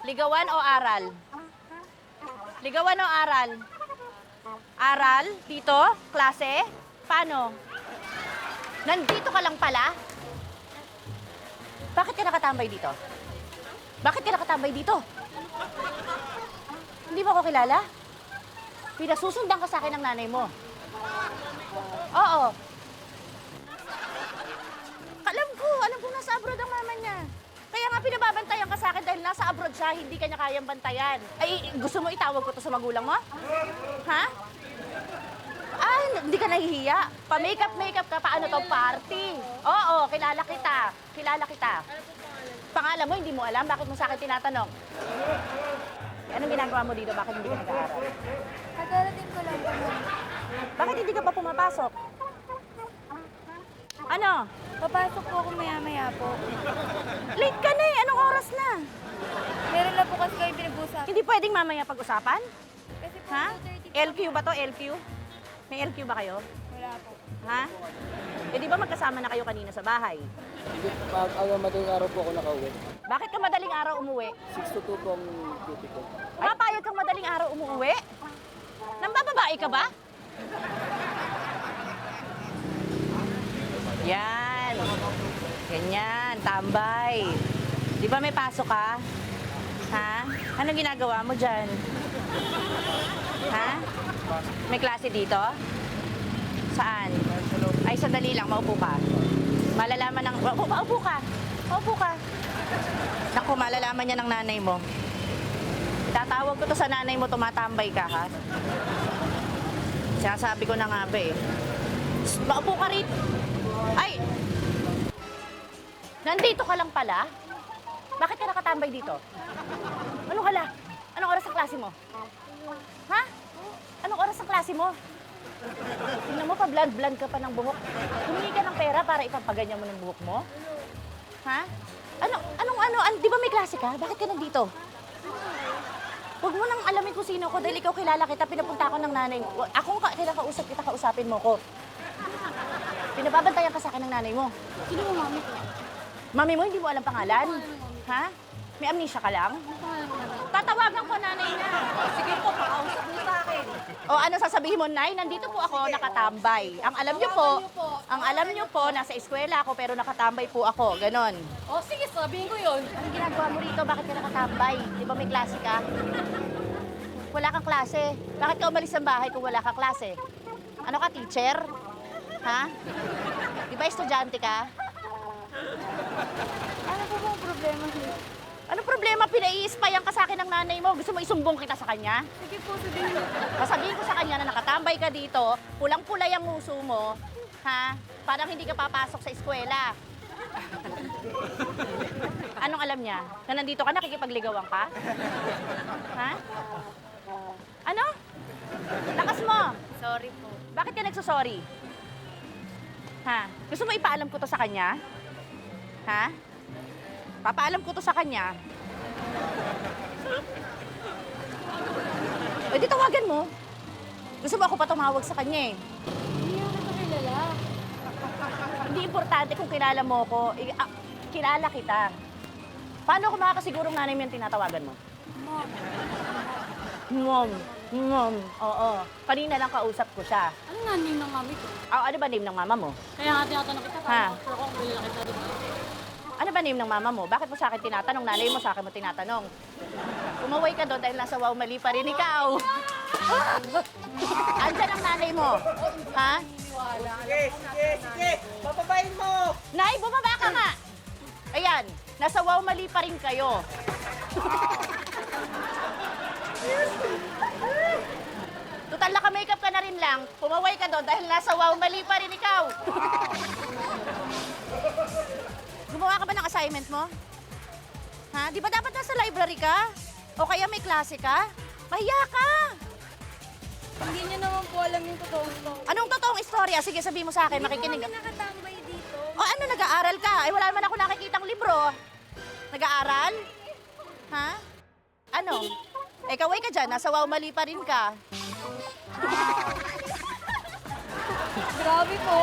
Ligawan o aral? Ligawan o aral? Aral? Dito? Klase? Paano? Nandito ka lang pala? Bakit ka nakatambay dito? Bakit ka nakatambay dito? Hindi mo ako kilala? Pinasusundan ka sa akin ng nanay mo. Oo. Alam ko nasa abroad ang mama niya. Kaya nga pinababantayan ka sa akin dahil nasa abroad siya, hindi ka niya kayang bantayan. Ay, gusto mo itawag ko to sa magulang mo? Ha? Ah, hindi ka nahihiya? Pa-makeup ka, paano to? Party. Oo, kilala kita. Kilala kita. Pangalan mo, hindi mo alam? Bakit mo sa akin tinatanong? Anong ginagawa mo dito? Bakit hindi ka nag-aaral? Kadarating ko lang po. Bakit hindi ka pa pumapasok? Ano? Papasok po ako maya-maya po. Late ka na eh. Anong oras na? Meron na po kasi kayo pinag-usap. Hindi pwedeng mamaya pag-usapan? Kasi po Ha? 2:30 po. LQ ba to? LQ? May LQ ba kayo? Wala po. Ha? Eh di ba magkasama na kayo kanina sa bahay? Madaling araw po ako nakauwi. Bakit ka madaling araw umuwi? 6 to 2 po ang duty ko. Papayag kang madaling araw umuwi? Nambababae ka ba? Yan. Ganyan, tambay. Di ba may pasok ka? Ha? Anong ginagawa mo dyan? Ha? May klase dito? Saan? Ay, sandali lang, maupo ka. Malalaman ng... Maupo ka. Maupo ka. Naku, malalaman niya ng nanay mo. Tatawag ko to sa nanay mo, tumatambay ka, ha? Sinasabi ko na nga ba eh. Maupo ka rin. Ay! Nandito ka lang pala? Bakit ka nakatambay dito? Ano ka la? Anong oras ang klase mo? Ha? Anong oras ang klase mo? Tingnan mo, pa-blond ka pa ng buhok. Humingi ka ng pera para ipapaganyan mo ng buhok mo? Ha? Di ba may klase ka? Bakit ka nandito? Huwag mo nang alamin kung sino ko dahil ikaw kilala kita, pinapunta ako ng nanay. Ako kinakausap kita, kausapin mo ko. Pinababantayan ka sa akin ng nanay mo. Sino mo mami ko? Mami mo, hindi mo alam pangalan? Ha? May amnesia ka lang? Tatawagan ko nanay na. Sige po, pakausap mo sa akin. O ano sasabihin mo, Nay? Nandito po ako nakatambay. Ang alam niyo po, nasa eskwela ako pero nakatambay po ako. Ganon. Oh, sige, sabihin ko yun. Anong ginagawa mo rito? Bakit ka nakatambay? Di ba may klase ka? Wala kang klase. Bakit ka umalis ng bahay kung wala kang klase? Ano ka, teacher? Ha? Di ba estudyante ka? Ano po bang problema niyo? Ano problema? Pinai-spayan ka sa akin ng nanay mo. Gusto mo isumbong kita sa kanya? Sige po, sabihin niyo. Sasabihin ko sa kanya na nakatambay ka dito, pulang-pulay ang uso mo, ha? Parang hindi ka papasok sa eskwela. Anong alam niya? Na nandito ka, nakikipagligawan ka? Ha? Ano? Lakas mo! Sorry po. Bakit ka nagsusorry? Ha? Gusto mo ipaalam ko to sa kanya? Ha? Papaalam ko to sa kanya. O di tawagan mo. Gusto mo ako pa tumawag sa kanya eh. Hindi ako ito kilala. Hindi importante kung kilala mo ko. Kilala kita. Paano ako makakasigurong nanay mo yung tinatawagan mo? Mom. Mom. Mom. Oo. Kanina lang kausap ko siya. Ano nga name ng mami ko? Ano ba name ng mama mo? Kaya nga tinatanong kita, Ha? pero kung kilala kita doon. Ano ba name ng mama mo? Bakit mo sa akin tinatanong? Nanay mo sa akin mo tinatanong. Umaway ka doon dahil nasa wow mali pa rin ikaw. Andyan ang nanay mo. Ha? Sige! Papabayin mo! Nay, bumaba ka nga! Ayan, nasa wow mali pa rin kayo. Total naka-makeup ka na rin lang. Pumaway ka doon dahil nasa wow mali pa rin ikaw. Gumawa ka ba ng assignment mo? Ha? Di ba dapat nasa library ka? O kaya may klase ka? Mahiya ka! Hindi niyo naman po alam yung totoong story. Anong totoong istorya? Sige, sabihin mo sa akin, makikinig. Hindi po kami nakatambay dito. O ano, nag-aaral ka? Ay, wala naman ako nakikitang libro. Nag-aaral? Ha? Ano? Eh, kaway ka dyan, nasa wow mali pa rin ka. Grabe po.